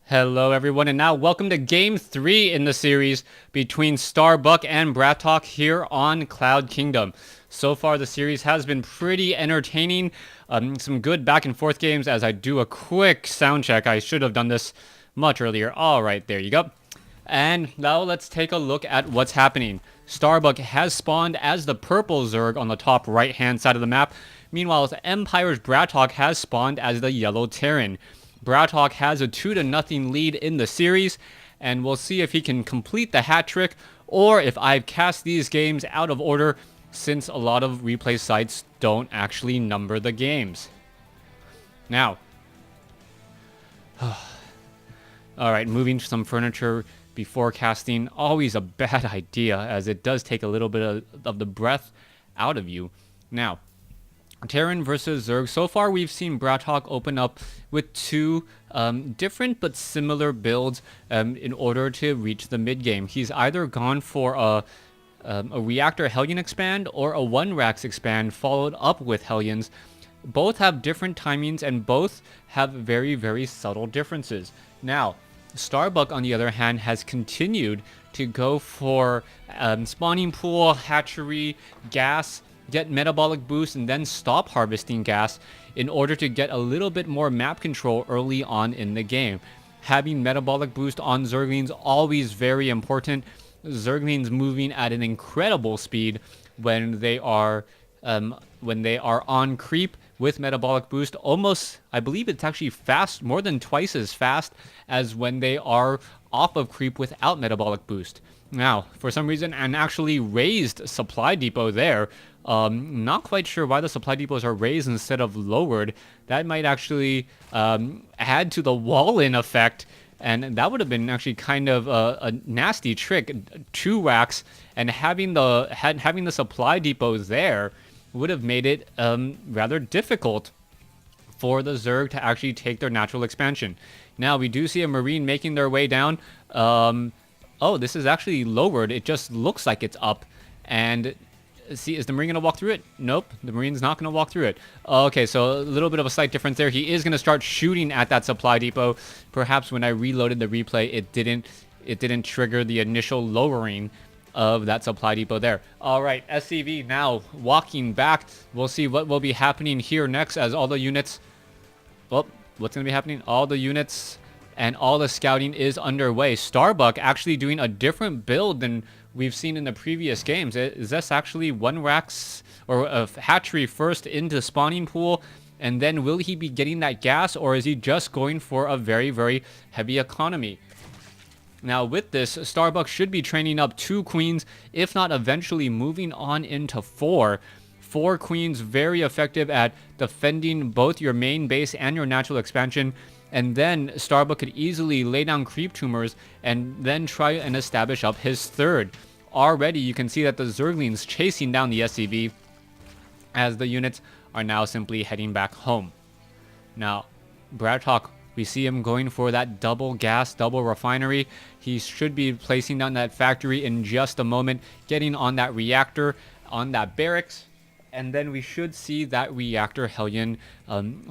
Hello everyone, and now welcome to Game 3 in the series between Starbuck and Bratok here on Cloud Kingdom. So far the series has been pretty entertaining, some good back and forth games. As I do a quick sound check, I should have done this much earlier. Alright, there you go. And now let's take a look at what's happening. Starbuck has spawned as the purple Zerg on the top right hand side of the map. Meanwhile, Empire's Bratok has spawned as the yellow Terran. Bratok has a 2-0 lead in the series, and we'll see if he can complete the hat trick or if I've cast these games out of order, since a lot of replay sites don't actually number the games. Now, alright, moving some furniture before casting, always a bad idea, as it does take a little bit of the breath out of you. Now, Terran versus Zerg. So far, we've seen Bratok open up with two different but similar builds in order to reach the mid game. He's either gone for a Reactor Hellion expand or a 1-Rax expand followed up with Hellions. Both have different timings and both have very, very subtle differences. Now, Starbuck, on the other hand, has continued to go for spawning pool, hatchery, gas, get metabolic boost, and then stop harvesting gas in order to get a little bit more map control early on in the game. Having metabolic boost on Zerglings always very important. Zerglings moving at an incredible speed when they are on creep with metabolic boost. Almost, I believe it's actually fast, more than twice as fast as when they are off of creep without metabolic boost. Now, for some reason, an actually raised supply depot there. Not quite sure why the supply depots are raised instead of lowered. That might actually add to the wall-in effect, and that would have been actually kind of a nasty trick. 2 racks and having the supply depots there would have made it rather difficult for the Zerg to actually take their natural expansion. Now, we do see a Marine making their way down. Oh, this is actually lowered. It just looks like it's up. And see, is the Marine going to walk through it? Nope, the Marine's not going to walk through it. Okay, so a little bit of a slight difference there. He is going to start shooting at that supply depot. Perhaps when I reloaded the replay, it didn't trigger the initial lowering of that supply depot there. All right, SCV now walking back. We'll see what will be happening here next as all the units... Well, what's going to be happening? All the units and all the scouting is underway. Starbuck actually doing a different build than we've seen in the previous games. Is this actually 1-Rax or a hatchery first into spawning pool, and then will he be getting that gas, or is he just going for a very, very heavy economy? Now, with this, Starbuck should be training up 2 queens, if not eventually moving on into 4. 4 queens, very effective at defending both your main base and your natural expansion. And then Starbuck could easily lay down creep tumors and then try and establish up his 3rd. Already, you can see that the Zerglings chasing down the SCV as the units are now simply heading back home. Now, Bratok, we see him going for that double gas, double refinery. He should be placing down that factory in just a moment, getting on that reactor, on that barracks. And then we should see that Reactor Hellion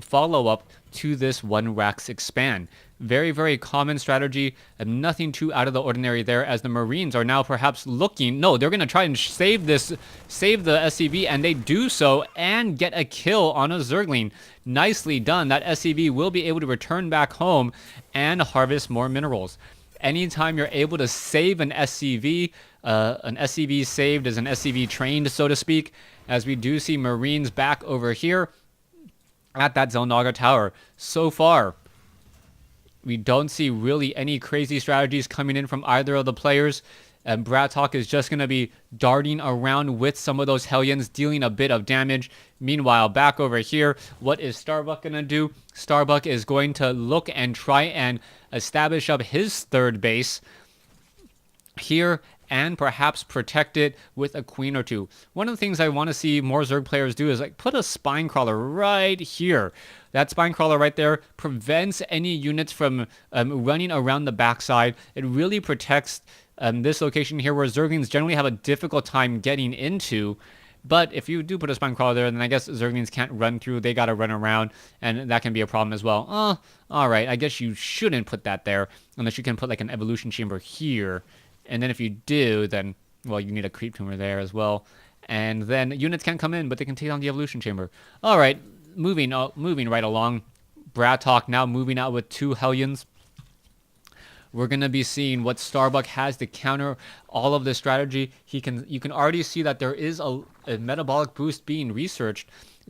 follow up to this 1-Rax expand. Very, very common strategy, and nothing too out of the ordinary there, as the Marines are now perhaps looking... No, they're going to try and save the SCV, and they do so and get a kill on a Zergling. Nicely done. That SCV will be able to return back home and harvest more minerals. Anytime you're able to save an SCV saved is an SCV trained, so to speak, as we do see Marines back over here at that Zelnaga tower. So far, we don't see really any crazy strategies coming in from either of the players. And Bratok is just going to be darting around with some of those Hellions, dealing a bit of damage. Meanwhile, back over here, what is Starbuck going to do? Starbuck is going to look and try and establish up his 3rd base here, and perhaps protect it with a queen or 2. One of the things I want to see more Zerg players do is like put a spine crawler right here. That spine crawler right there prevents any units from running around the backside. It really protects this location here, where Zerglings generally have a difficult time getting into, But if you do put a spine crawler there, then I guess Zerglings can't run through. They got to run around, and that can be a problem as well. All right. I guess you shouldn't put that there unless you can put like an evolution chamber here. And then if you do, then, well, you need a creep tumor there as well. And then units can't come in, but they can take down the evolution chamber. All right. Moving right along. Bratok now moving out with 2 Hellions. We're going to be seeing what Starbuck has to counter all of this strategy. You can already see that there is a metabolic boost being researched.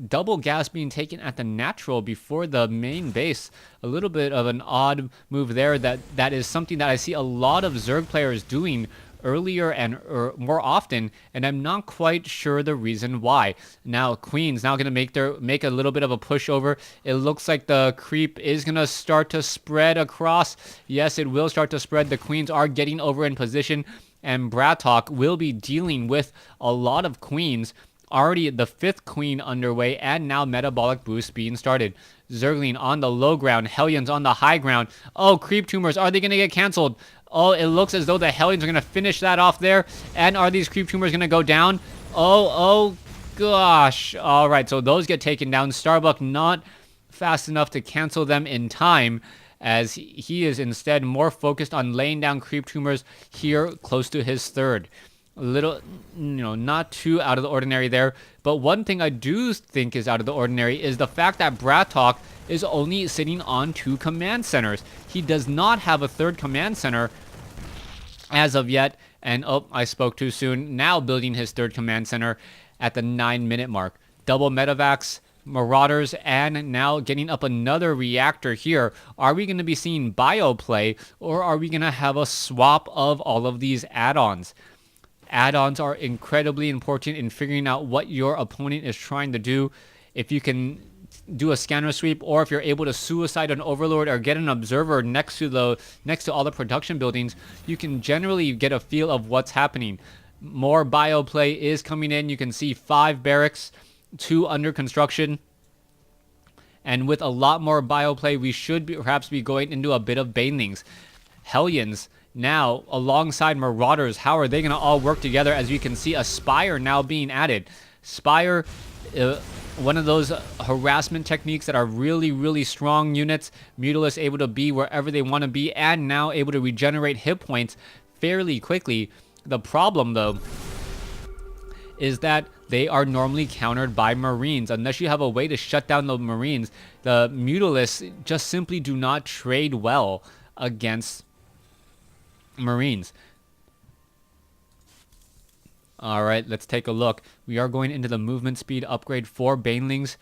Double gas being taken at the natural before the main base. A little bit of an odd move there. That is something that I see a lot of Zerg players doing earlier and more often, and I'm not quite sure the reason why. Now Queen's now going to make a little bit of a pushover. It looks like the creep is going to start to spread across. Yes, it will start to spread. The Queens are getting over in position, and Bratok will be dealing with a lot of Queens. Already the 5th Queen underway, and now metabolic boost being started. Zergling on the low ground, Hellions on the high ground. Oh, creep tumors, are they going to get canceled? Oh, it looks as though the Hellions are going to finish that off there. And are these creep tumors going to go down? Oh, gosh. All right, so those get taken down. Starbuck not fast enough to cancel them in time, as he is instead more focused on laying down creep tumors here close to his 3rd. A little, not too out of the ordinary there. But one thing I do think is out of the ordinary is the fact that Bratok is only sitting on 2 command centers. He does not have a 3rd command center as of yet. And, I spoke too soon. Now building his 3rd command center at the 9-minute mark. Double medevacs, Marauders, and now getting up another reactor here. Are we going to be seeing bio play, or are we going to have a swap of all of these add-ons? Add-ons are incredibly important in figuring out what your opponent is trying to do. If you can do a scanner sweep, or if you're able to suicide an overlord or get an observer next to all the production buildings, you can generally get a feel of what's happening. More bio play is coming in. You can see 5 barracks, 2 under construction. And with a lot more bio play, we should perhaps be going into a bit of banelings. Hellions now alongside Marauders. How are they going to all work together? As you can see, a Spire now being added. Spire, one of those harassment techniques that are really, really strong units. Mutalisk able to be wherever they want to be, and now able to regenerate hit points fairly quickly. The problem, though, is that they are normally countered by Marines. Unless you have a way to shut down the Marines, the Mutalisks just simply do not trade well against Marines. All right, let's take a look. We are going into the movement speed upgrade for Banelings.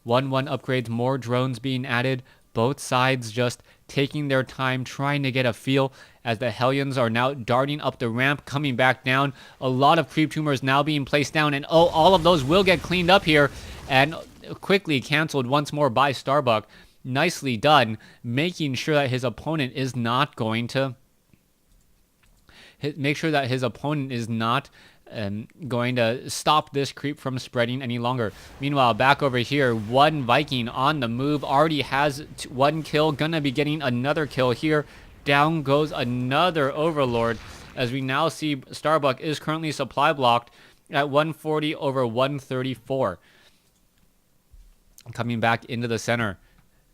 1-1 upgrades, more drones being added. Both sides just taking their time, trying to get a feel, as the Hellions are now darting up the ramp, coming back down. A lot of creep tumors now being placed down, and all of those will get cleaned up here, and quickly canceled once more by Starbuck. Nicely done, making sure that his opponent is not going to going to stop this creep from spreading any longer. Meanwhile, back over here, 1 Viking on the move, already has 1 kill, gonna be getting another kill here. Down goes another Overlord, as we now see Starbuck is currently supply blocked at 140 over 134. Coming back into the center.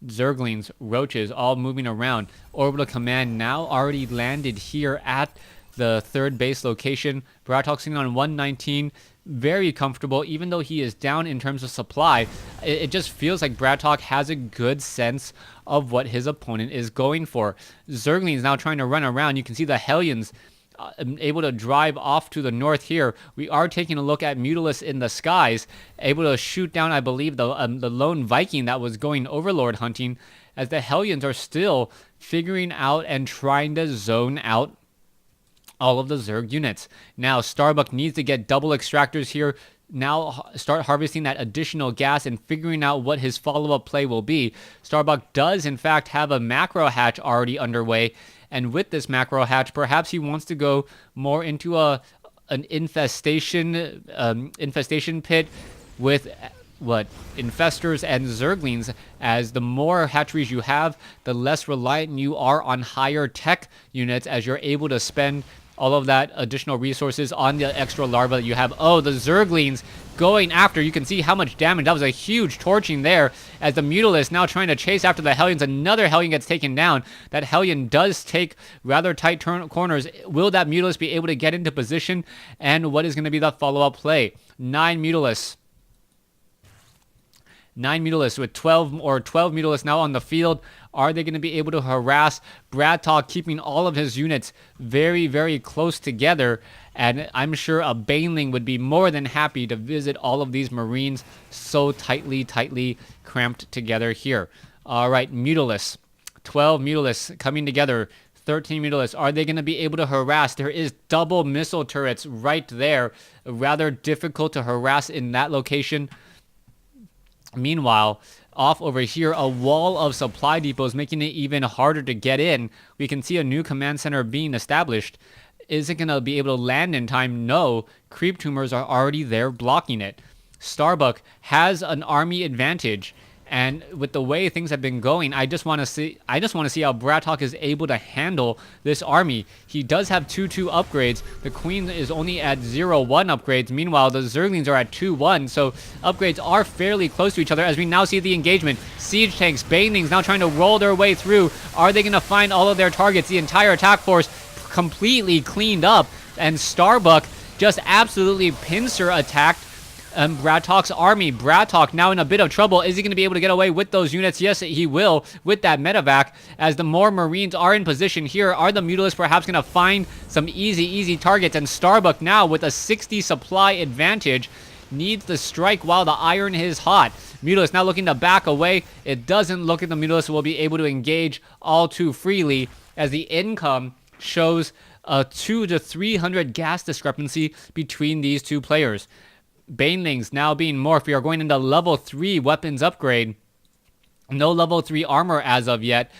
Zerglings, Roaches, all moving around. Orbital Command now already landed here at the 3rd base location. Bratok sitting on 119, very comfortable, even though he is down in terms of supply. It just feels like Bratok has a good sense of what his opponent is going for. Zerglings now trying to run around. You can see the Hellions able to drive off to the north here. We are taking a look at Mutalisks in the skies, able to shoot down, I believe, the lone Viking that was going Overlord hunting, as the Hellions are still figuring out and trying to zone out all of the Zerg units. Now, Starbuck needs to get double extractors here. Now start harvesting that additional gas and figuring out what his follow-up play will be. Starbuck does, in fact, have a macro hatch already underway. And with this macro hatch, perhaps he wants to go more into an infestation pit with infestors and Zerglings, as the more hatcheries you have, the less reliant you are on higher tech units, as you're able to spend all of that additional resources on the extra larva that you have. Oh, the Zerglings going after. You can see how much damage. That was a huge torching there as the Mutalisk now trying to chase after the Hellions. Another Hellion gets taken down. That Hellion does take rather tight corners. Will that Mutalisk be able to get into position? And what is going to be the follow-up play? 9 Mutalisks. 9 Mutalisks with 12 Mutalisks now on the field. Are they going to be able to harass Bratok, keeping all of his units very, very close together? And I'm sure a Baneling would be more than happy to visit all of these Marines so tightly cramped together here. All right, Mutalisks. 12 Mutalisks coming together. 13 Mutalisks. Are they going to be able to harass? There is double missile turrets right there. Rather difficult to harass in that location. Meanwhile, off over here, a wall of supply depots making it even harder to get in. We can see a new command center being established. Is it going to be able to land in time? No. Creep tumors are already there blocking it. Starbuck has an army advantage. And with the way things have been going, I just want to see how Bratok is able to handle this army. He does have 2-2 upgrades. The Queen is only at 0-1 upgrades. Meanwhile, the Zerglings are at 2-1. So upgrades are fairly close to each other as we now see the engagement. Siege tanks, Banelings now trying to roll their way through. Are they going to find all of their targets? The entire attack force completely cleaned up. And Starbuck just absolutely pincer attacked Bratok's army. Bratok now in a bit of trouble. Is he going to be able to get away with those units? Yes, he will with that medevac. As the more Marines are in position here, are the Mutalisks perhaps going to find some easy targets? And Starbuck now with a 60 supply advantage needs to strike while the iron is hot. Mutalisk now looking to back away. It doesn't look like the Mutalisk will be able to engage all too freely as the income shows a 200 to 300 gas discrepancy between these two players. Banelings now being morphed. We are going into level 3 weapons upgrade. No level 3 armor as of yet.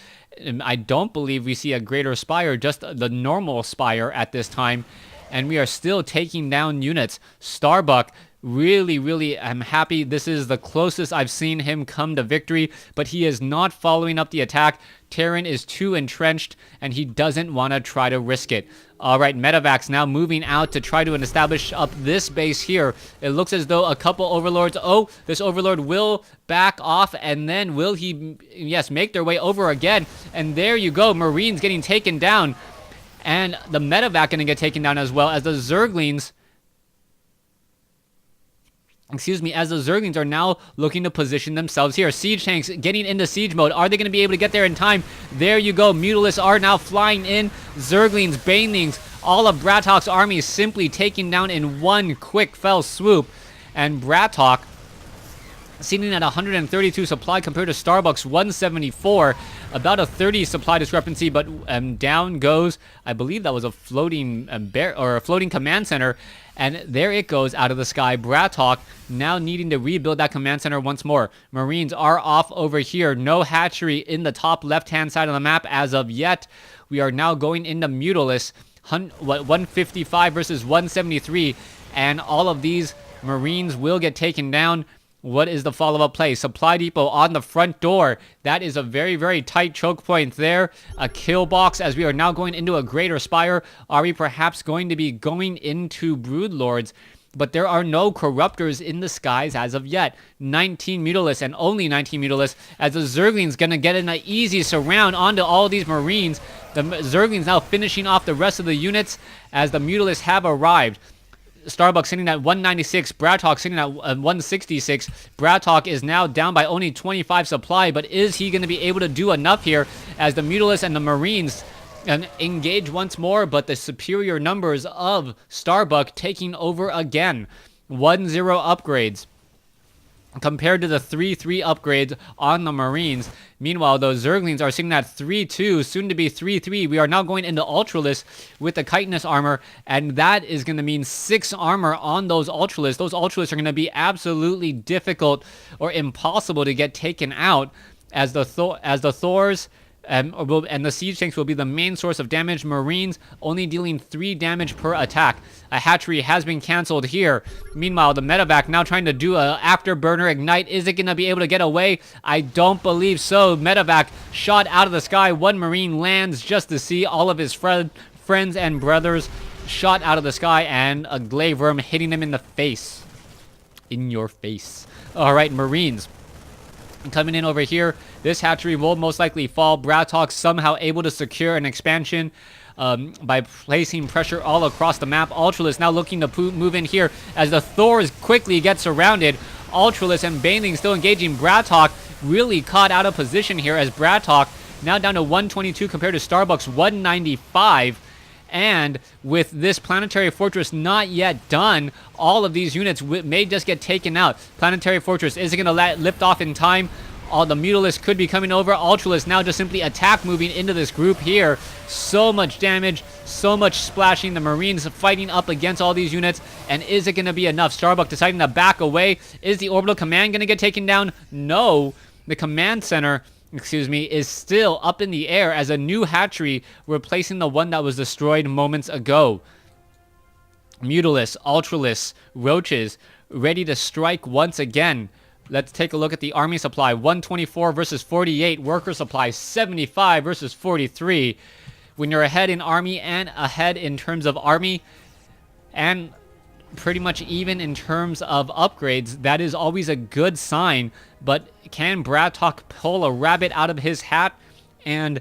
I don't believe we see a greater spire, just the normal spire at this time. And we are still taking down units. Starbuck, really, I'm happy. This is the closest I've seen him come to victory, but he is not following up the attack. Terran is too entrenched, and he doesn't want to try to risk it. All right, Medevacs now moving out to try to establish up this base here. It looks as though a couple overlords... Oh, this overlord will back off, and then will he, yes, make their way over again. And there you go, Marines getting taken down. And the Medevac going to get taken down as well as the Zerglings... as the Zerglings are now looking to position themselves here. Siege tanks getting into siege mode. Are they going to be able to get there in time? There you go. Mutalisks are now flying in. Zerglings, Banelings, all of Bratok's armies simply taken down in one quick fell swoop. And Bratok sitting at 132 supply compared to Starbuck's 174. About a 30 supply discrepancy, but down goes, I believe that was a floating a floating command center, and there it goes out of the sky. Bratok now needing to rebuild that command center once more. Marines are off over here. No hatchery in the top left-hand side of the map as of yet. We are now going into Mutalisks, 155 versus 173, and all of these Marines will get taken down. What is the follow-up play? Supply depot on the front door. That is a very tight choke point there. A kill box as we are now going into a greater spire. Are we perhaps going to be going into Broodlords? But there are no corruptors in the skies as of yet. 19 Mutalisks and only 19 Mutalisks as the Zerglings going to get in an easy surround onto all of these Marines. The Zerglings now finishing off the rest of the units as the Mutalisks have arrived. Starbuck sitting at 196, Bratok sitting at 166. Bratok is now down by only 25 supply, but is he going to be able to do enough here as the Mutalisks and the Marines engage once more, but the superior numbers of Starbuck taking over again. 1-0 upgrades compared to the 3-3 upgrades on the Marines. Meanwhile, those Zerglings are sitting at 3-2, soon to be 3-3. We are now going into Ultralisk with the chitinous armor, and that is going to mean 6 armor on those Ultralisks. Those Ultralisks are going to be absolutely difficult or impossible to get taken out as the Thors and the siege tanks will be the main source of damage. Marines only dealing 3 damage per attack. A hatchery has been canceled here. Meanwhile, the medevac now trying to do a afterburner ignite. Is it going to be able to get away? I don't believe so. Medevac shot out of the sky. One Marine lands just to see all of his friends friends and brothers shot out of the sky, and a glaive worm hitting him in the face. In your face. All right, Marines. Coming in over here, this hatchery will most likely fall. Bratok somehow able to secure an expansion by placing pressure all across the map. Ultralisk now looking to move in here as the Thors quickly get surrounded. Ultralisk and Baneling still engaging. Bratok really caught out of position here as Bratok now down to 122 compared to Starbuck's 195. And with this planetary fortress not yet done, all of these units may just get taken out. Planetary fortress isn't going to lift off in time. All the Mutalisk could be coming over. Ultralisk now just simply attack moving into this group here. So much damage, so much splashing. The Marines fighting up against all these units. And is it going to be enough? Starbuck deciding to back away. Is the orbital command going to get taken down? No. The command center, is still up in the air as a new hatchery replacing the one that was destroyed moments ago. Mutalisk, Ultralisk, Roaches ready to strike once again. Let's take a look at the army supply. 124 versus 48. Worker supply 75 versus 43. When you're ahead in army and ahead in terms of army and pretty much even in terms of upgrades, that is always a good sign. But can Bratok pull a rabbit out of his hat and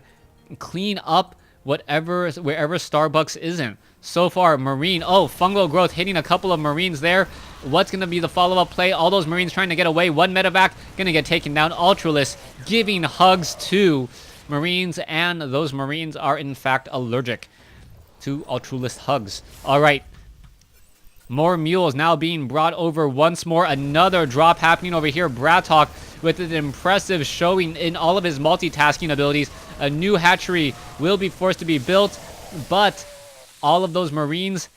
clean up wherever Starbucks isn't? So far, Marine, fungal growth hitting a couple of Marines there. What's going to be the follow-up play? All those Marines trying to get away. One medevac going to get taken down. Ultralisk giving hugs to Marines, and those Marines are in fact allergic to Ultralisk hugs. All right. More mules now being brought over once more. Another drop happening over here. Bratok with an impressive showing in all of his multitasking abilities. A new hatchery will be forced to be built, but all of those Marines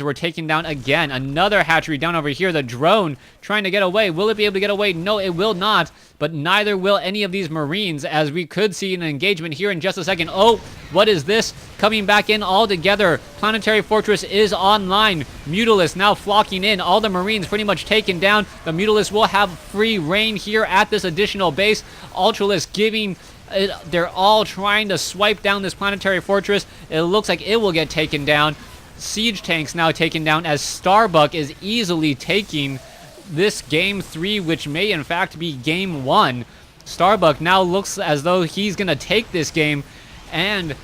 were taken down again. Another hatchery down over here. The drone trying to get away. Will it be able to get away? No, it will not. But neither will any of these Marines, as we could see an engagement here in just a second. Oh, what is this? Coming back in all together. Planetary Fortress is online. Mutalisk now flocking in. All the Marines pretty much taken down. The Mutalisk will have free reign here at this additional base. Ultralisk giving... they're all trying to swipe down this planetary fortress. It looks like it will get taken down. Siege tanks now taken down as Starbuck is easily taking this game 3, which may in fact be game 1. Starbuck now looks as though he's going to take this game and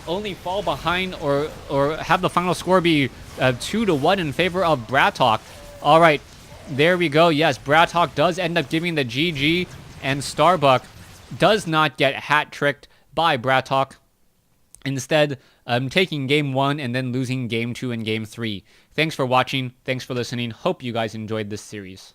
only fall behind or have the final score be 2-1 in favor of Bratok. All right, there we go. Yes, Bratok does end up giving the GG, and Starbuck does not get hat-tricked by Bratok. Instead, taking game 1 and then losing game 2 and game 3. Thanks for watching. Thanks for listening. Hope you guys enjoyed this series.